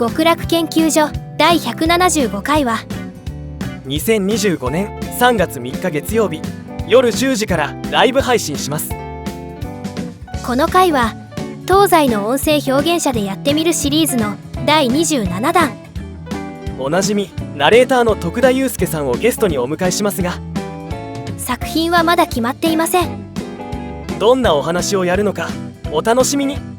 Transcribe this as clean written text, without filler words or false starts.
極楽研究所第175回は2025年3月3日月曜日夜10時からライブ配信します。この回は東西の音声表現者でやってみるシリーズの第27弾。おなじみナレーターの徳田祐介さんをゲストにお迎えしますが、作品はまだ決まっていません。どんなお話をやるのかお楽しみに。